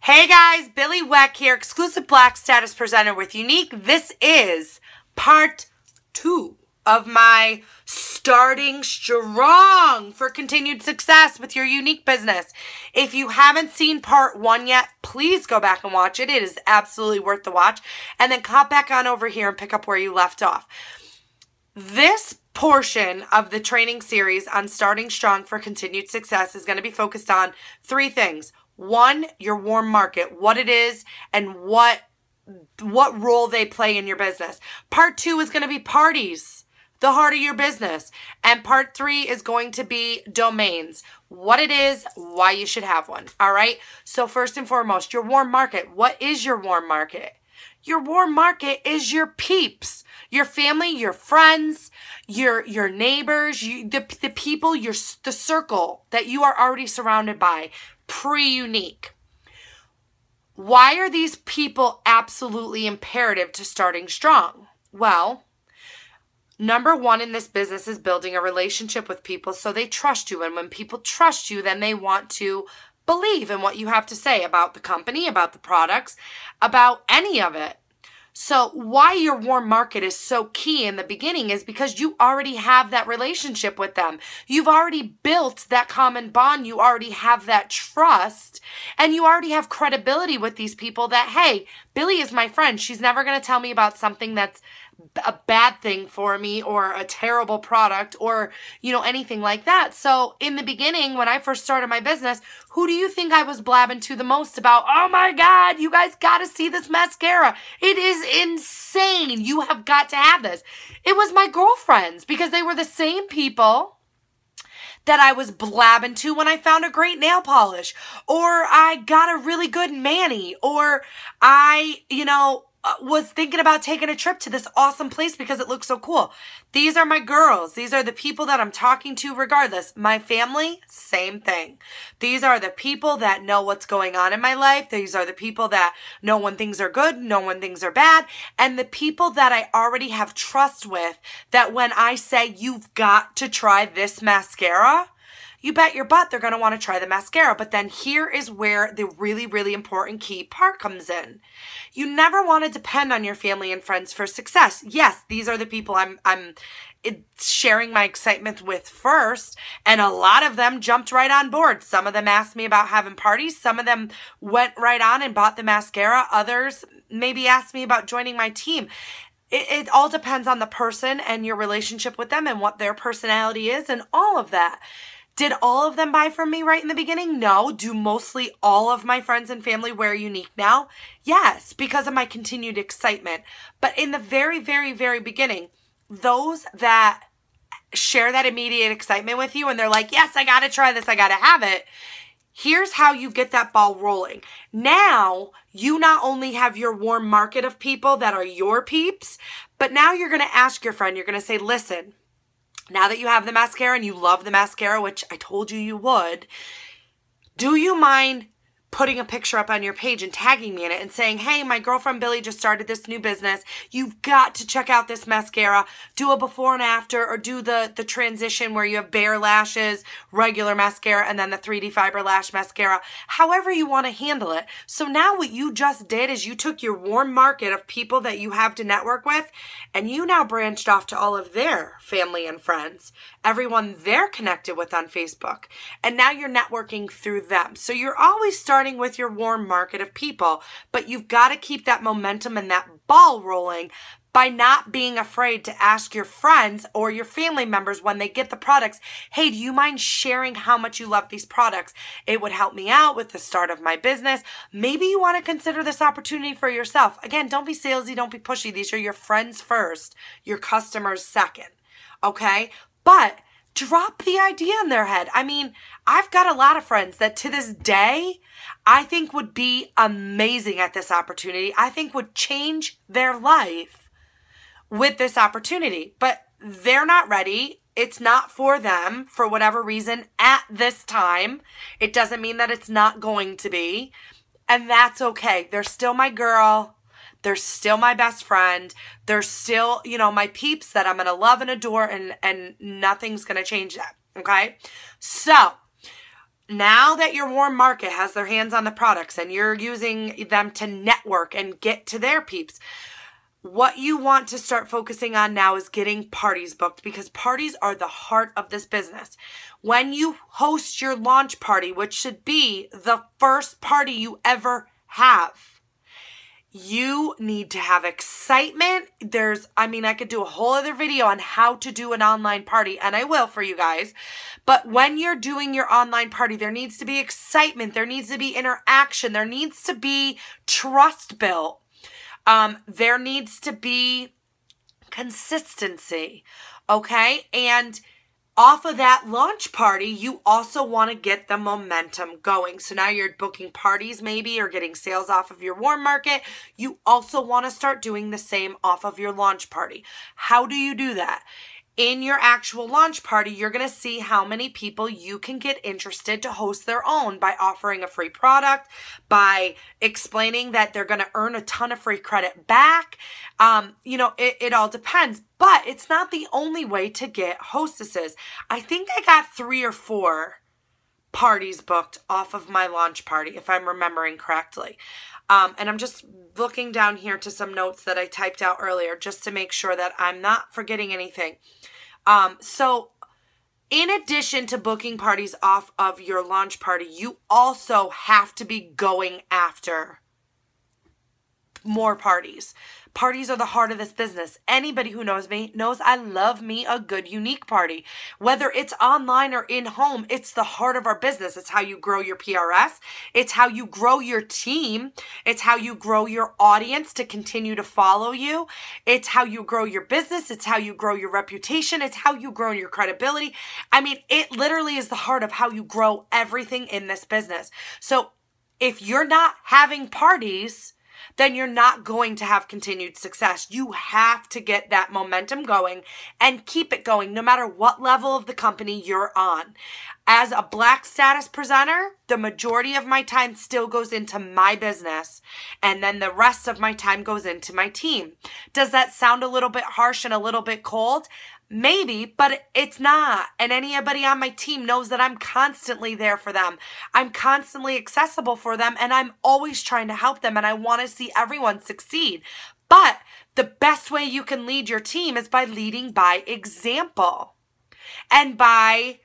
Hey guys, Billy Weck here, exclusive Black Status presenter with Younique. This is part 2 of my starting strong for continued success with your Younique business. If you haven't seen part 1 yet, please go back and watch it. It is absolutely worth the watch. And then hop back on over here and pick up where you left off. This portion of the training series on starting strong for continued success is going to be focused on 3 things. 1, your warm market, what it is and what role they play in your business. Part 2 is going to be parties, the heart of your business. And part 3 is going to be domains, what it is, why you should have one. All right. So first and foremost, your warm market. What is your warm market? Your warm market is your peeps, your family, your friends, your neighbors, the people, the circle that you are already surrounded by. Pre-Younique. Why are these people absolutely imperative to starting strong? Well, number 1 in this business is building a relationship with people so they trust you. And when people trust you, then they want to believe in what you have to say about the company, about the products, about any of it. So why your warm market is so key in the beginning is because you already have that relationship with them. You've already built that common bond. You already have that trust and you already have credibility with these people that, hey, Billy is my friend. She's never going to tell me about something that's a bad thing for me or a terrible product or, anything like that. So in the beginning, when I first started my business, who do you think I was blabbing to the most about? Oh my God, you guys got to see this mascara. It is insane. You have got to have this. It was my girlfriends because they were the same people that I was blabbing to when I found a great nail polish or I got a really good mani or I, was thinking about taking a trip to this awesome place because it looks so cool. These are my girls. These are the people that I'm talking to regardless. My family, same thing. These are the people that know what's going on in my life. These are the people that know when things are good, know when things are bad, and the people that I already have trust with that when I say you've got to try this mascara, you bet your butt they're going to want to try the mascara. But then here is where the really, really important key part comes in. You never want to depend on your family and friends for success. Yes, these are the people I'm sharing my excitement with first. And a lot of them jumped right on board. Some of them asked me about having parties. Some of them went right on and bought the mascara. Others maybe asked me about joining my team. It all depends on the person and your relationship with them and what their personality is and all of that. Did all of them buy from me right in the beginning? No. Do mostly all of my friends and family wear Younique now? Yes, because of my continued excitement. But in the very, very, very beginning, those that share that immediate excitement with you and they're like, yes, I got to try this, I got to have it. Here's how you get that ball rolling. Now, you not only have your warm market of people that are your peeps, but now you're going to ask your friend, you're going to say, listen, now that you have the mascara and you love the mascara, which I told you you would, do you mind putting a picture up on your page and tagging me in it and saying, hey, my girlfriend Billy just started this new business. You've got to check out this mascara. Do a before and after or do the transition where you have bare lashes, regular mascara, and then the 3D fiber lash mascara. However you want to handle it. So now what you just did is you took your warm market of people that you have to network with and you now branched off to all of their family and friends, everyone they're connected with on Facebook. And now you're networking through them. So you're always starting with your warm market of people, but you've got to keep that momentum and that ball rolling by not being afraid to ask your friends or your family members when they get the products, hey, do you mind sharing how much you love these products? It would help me out with the start of my business. Maybe you want to consider this opportunity for yourself. Again, don't be salesy, don't be pushy. These are your friends first, your customers second, okay? But drop the idea in their head. I mean, I've got a lot of friends that to this day, I think would be amazing at this opportunity. I think would change their life with this opportunity, but they're not ready. It's not for them for whatever reason at this time. It doesn't mean that it's not going to be, and that's okay. They're still my girl. They're still my best friend. They're still, my peeps that I'm going to love and adore, and nothing's going to change that, okay? So now that your warm market has their hands on the products and you're using them to network and get to their peeps, what you want to start focusing on now is getting parties booked, because parties are the heart of this business. When you host your launch party, which should be the first party you ever have, you need to have excitement. I could do a whole other video on how to do an online party, and I will for you guys. But when you're doing your online party, there needs to be excitement. There needs to be interaction. There needs to be trust built. There needs to be consistency, okay? And off of that launch party, you also want to get the momentum going. So now you're booking parties maybe, or getting sales off of your warm market. You also want to start doing the same off of your launch party. How do you do that? In your actual launch party, you're going to see how many people you can get interested to host their own by offering a free product, by explaining that they're going to earn a ton of free credit back. It all depends, but it's not the only way to get hostesses. I think I got 3 or 4 parties booked off of my launch party, if I'm remembering correctly. And I'm just looking down here to some notes that I typed out earlier just to make sure that I'm not forgetting anything. So in addition to booking parties off of your launch party, you also have to be going after more parties. Parties are the heart of this business. Anybody who knows me knows I love me a good unique party. Whether it's online or in home, it's the heart of our business. It's how you grow your PRS. It's how you grow your team. It's how you grow your audience to continue to follow you. It's how you grow your business. It's how you grow your reputation. It's how you grow your credibility. I mean, it literally is the heart of how you grow everything in this business. So if you're not having parties, then you're not going to have continued success. You have to get that momentum going and keep it going no matter what level of the company you're on. As a Black status presenter, the majority of my time still goes into my business, and then the rest of my time goes into my team. Does that sound a little bit harsh and a little bit cold? Maybe, but it's not. And anybody on my team knows that I'm constantly there for them. I'm constantly accessible for them, and I'm always trying to help them, and I want to see everyone succeed. But the best way you can lead your team is by leading by example and by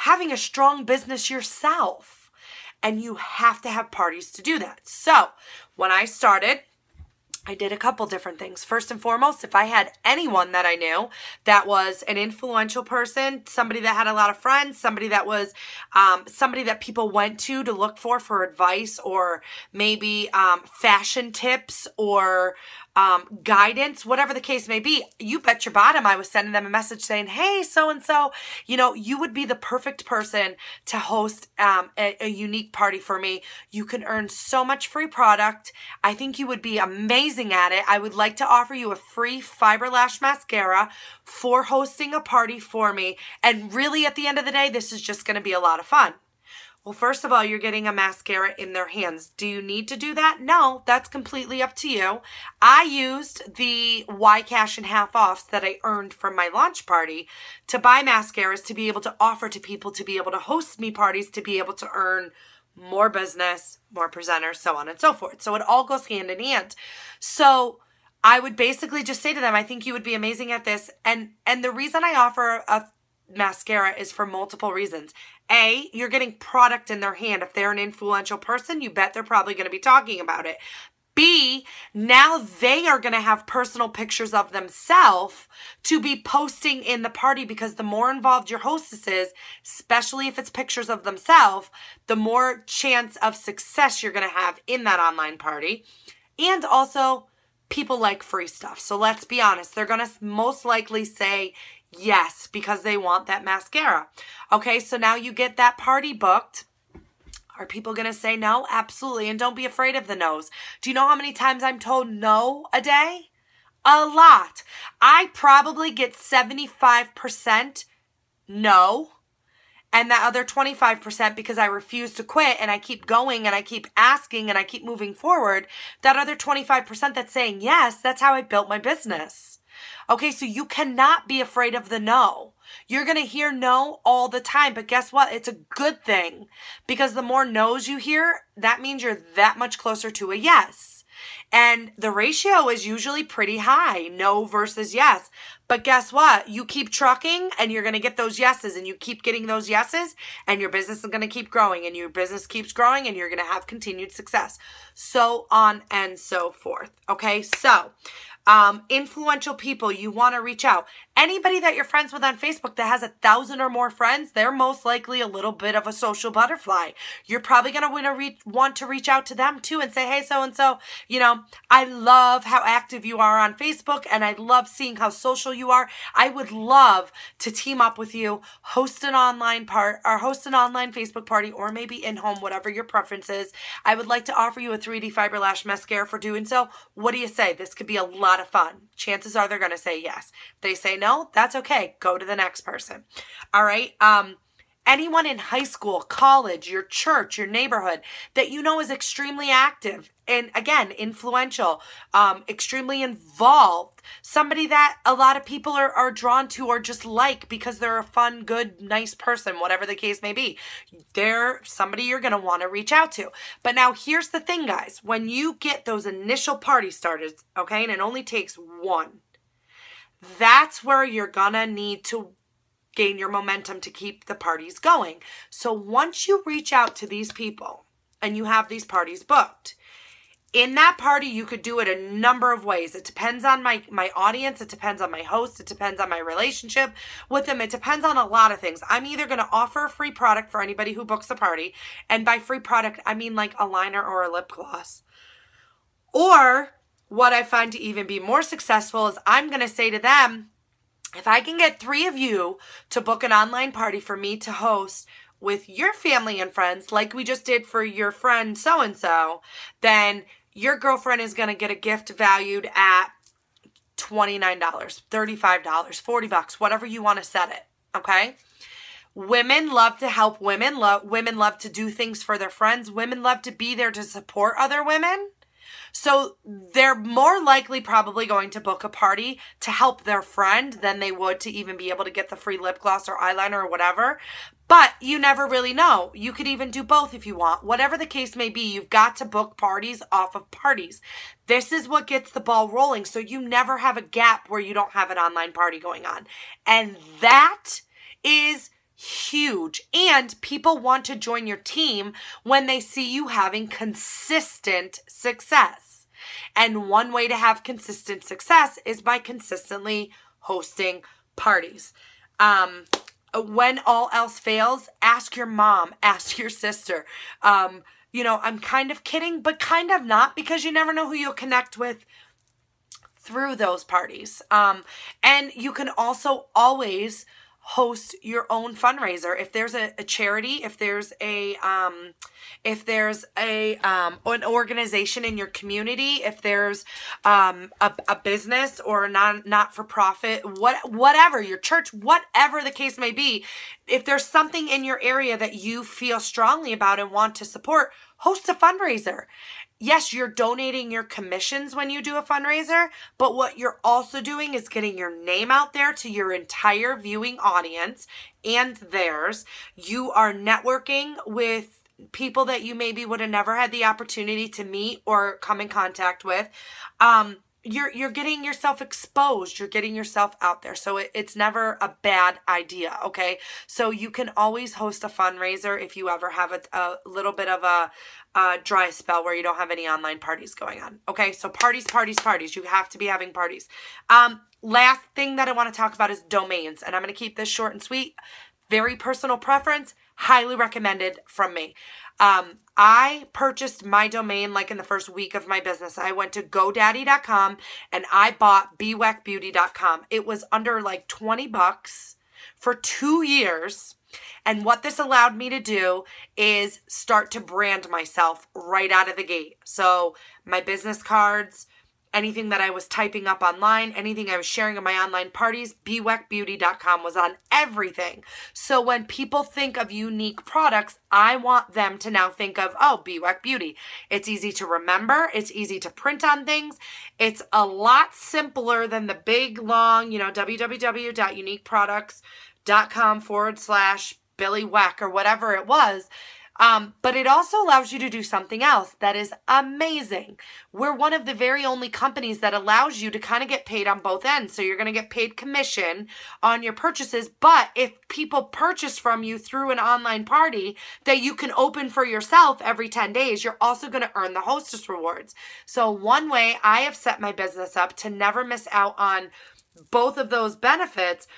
having a strong business yourself. And you have to have parties to do that. So when I started, I did a couple different things. First and foremost, if I had anyone that I knew that was an influential person, somebody that had a lot of friends, somebody that was somebody that people went to look for advice, or maybe fashion tips or guidance, whatever the case may be, you bet your bottom I was sending them a message saying, hey, so-and-so, you would be the perfect person to host a unique party for me. You can earn so much free product. I think you would be amazing at it. I would like to offer you a free fiber lash mascara for hosting a party for me. And really, at the end of the day, this is just going to be a lot of fun. Well, first of all, you're getting a mascara in their hands. Do you need to do that? No, that's completely up to you. I used the YCash and half offs that I earned from my launch party to buy mascaras to be able to offer to people, to be able to host me parties, to be able to earn more business, more presenters, so on and so forth. So it all goes hand in hand. So I would basically just say to them, I think you would be amazing at this. And the reason I offer a mascara is for multiple reasons. A, you're getting product in their hand. If they're an influential person, you bet they're probably going to be talking about it. B, now they are going to have personal pictures of themselves to be posting in the party, because the more involved your hostess is, especially if it's pictures of themselves, the more chance of success you're going to have in that online party. And also, people like free stuff. So let's be honest, they're going to most likely say yes because they want that mascara. Okay, so now you get that party booked. Are people going to say no? Absolutely. And don't be afraid of the no's. Do you know how many times I'm told no a day? A lot. I probably get 75% no, and that other 25% because I refuse to quit and I keep going and I keep asking and I keep moving forward. That other 25% that's saying yes, that's how I built my business. Okay, so you cannot be afraid of the no. You're going to hear no all the time, but guess what? It's a good thing, because the more no's you hear, that means you're that much closer to a yes. And the ratio is usually pretty high, no versus yes. But guess what? You keep trucking and you're going to get those yeses, and you keep getting those yeses, and your business is going to keep growing, and your business keeps growing, and you're going to have continued success. So on and so forth. Okay, so influential people, you want to reach out. Anybody that you're friends with on Facebook that has 1,000 or more friends, they're most likely a little bit of a social butterfly. You're probably going to want to reach out to them too and say, hey, so-and-so, you know, I love how active you are on Facebook, and I love seeing how social you are. I would love to team up with you, host an online Facebook party, or maybe in-home, whatever your preference is. I would like to offer you a 3D fiber lash mascara for doing so. What do you say? This could be a lot of fun. Chances are they're going to say yes. If they say no, that's okay. Go to the next person. All right. Anyone in high school, college, your church, your neighborhood that you know is extremely active and, again, influential, extremely involved, somebody that a lot of people are drawn to or just like because they're a fun, good, nice person, whatever the case may be. They're somebody you're going to want to reach out to. But now here's the thing, guys. When you get those initial parties started, okay, and it only takes one, that's where you're going to need to gain your momentum to keep the parties going. So once you reach out to these people and you have these parties booked, in that party, you could do it a number of ways. It depends on my audience. It depends on my host. It depends on my relationship with them. It depends on a lot of things. I'm either going to offer a free product for anybody who books a party. And by free product, I mean like a liner or a lip gloss. Or what I find to even be more successful is I'm going to say to them, if I can get 3 of you to book an online party for me to host with your family and friends, like we just did for your friend so-and-so, then your girlfriend is going to get a gift valued at $29, $35, $40, whatever you want to set it, okay? Women love to help women. Women love to do things for their friends. Women love to be there to support other women. So they're more likely probably going to book a party to help their friend than they would to even be able to get the free lip gloss or eyeliner or whatever. But you never really know. You could even do both if you want. Whatever the case may be, you've got to book parties off of parties. This is what gets the ball rolling. So you never have a gap where you don't have an online party going on. And that is huge. And people want to join your team when they see you having consistent success. And one way to have consistent success is by consistently hosting parties. When all else fails, ask your mom, ask your sister. You know, I'm kind of kidding, but kind of not, because you never know who you'll connect with through those parties. And you can also always host your own fundraiser. If there's a charity, if there's an organization in your community, if there's a business or a not-for-profit, whatever, your church, whatever the case may be, if there's something in your area that you feel strongly about and want to support, host a fundraiser. Yes, you're donating your commissions when you do a fundraiser, but what you're also doing is getting your name out there to your entire viewing audience and theirs. You are networking with people that you maybe would have never had the opportunity to meet or come in contact with. You're getting yourself exposed. You're getting yourself out there. So it's never a bad idea, okay? So you can always host a fundraiser if you ever have a little bit of a dry spell where you don't have any online parties going on, okay? So parties. You have to be having parties. Last thing that I want to talk about is domains, and I'm going to keep this short and sweet. Very personal preference, highly recommended from me. I purchased my domain like in the first week of my business. I went to GoDaddy.com and I bought BWACBeauty.com. It was under like $20 for 2 years. And what this allowed me to do is start to brand myself right out of the gate. So my business cards, anything that I was typing up online, anything I was sharing in my online parties, BWACBeauty.com was on everything. So when people think of unique products, I want them to now think of, oh, BWAC Beauty. It's easy to remember. It's easy to print on things. It's a lot simpler than the big, long, www.uniqueproducts.com .com/Billy Weck or whatever it was. But it also allows you to do something else that is amazing. We're one of the very only companies that allows you to kind of get paid on both ends. So you're going to get paid commission on your purchases. But if people purchase from you through an online party that you can open for yourself every 10 days, you're also going to earn the hostess rewards. So one way I have set my business up to never miss out on both of those benefits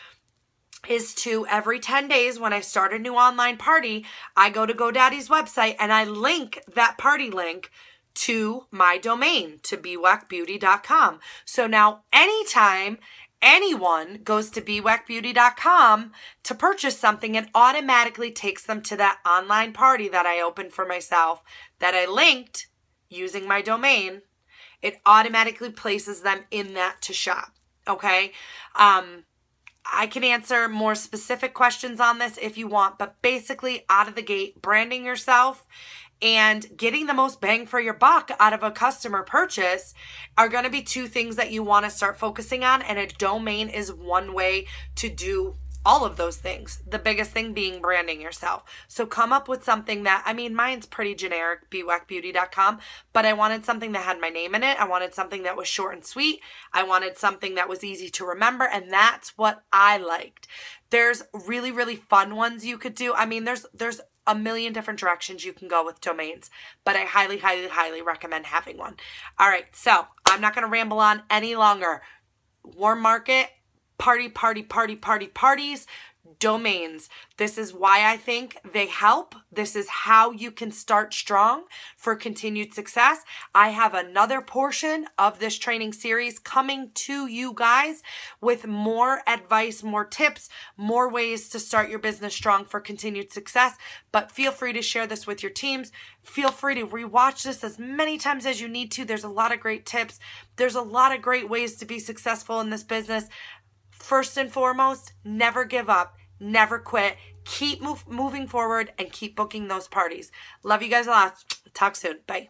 is to every 10 days when I start a new online party, I go to GoDaddy's website and I link that party link to my domain, to bweckbeauty.com. So now anytime anyone goes to bweckbeauty.com to purchase something, it automatically takes them to that online party that I opened for myself, that I linked using my domain. It automatically places them in that to shop. Okay? I can answer more specific questions on this if you want, but basically out of the gate, branding yourself and getting the most bang for your buck out of a customer purchase are going to be two things that you want to start focusing on, and a domain is one way to do all of those things. The biggest thing being branding yourself. So come up with something that, I mean, mine's pretty generic, bweckbeauty.com, but I wanted something that had my name in it. I wanted something that was short and sweet. I wanted something that was easy to remember, and that's what I liked. There's really, really fun ones you could do. I mean, there's a million different directions you can go with domains, but I highly, highly, highly recommend having one. All right, so I'm not going to ramble on any longer. Warm market, parties, domains. This is why I think they help. This is how you can start strong for continued success. I have another portion of this training series coming to you guys with more advice, more tips, more ways to start your business strong for continued success. But feel free to share this with your teams. Feel free to rewatch this as many times as you need to. There's a lot of great tips. There's a lot of great ways to be successful in this business. First and foremost, never give up, never quit, keep moving forward, and keep booking those parties. Love you guys a lot. Talk soon. Bye.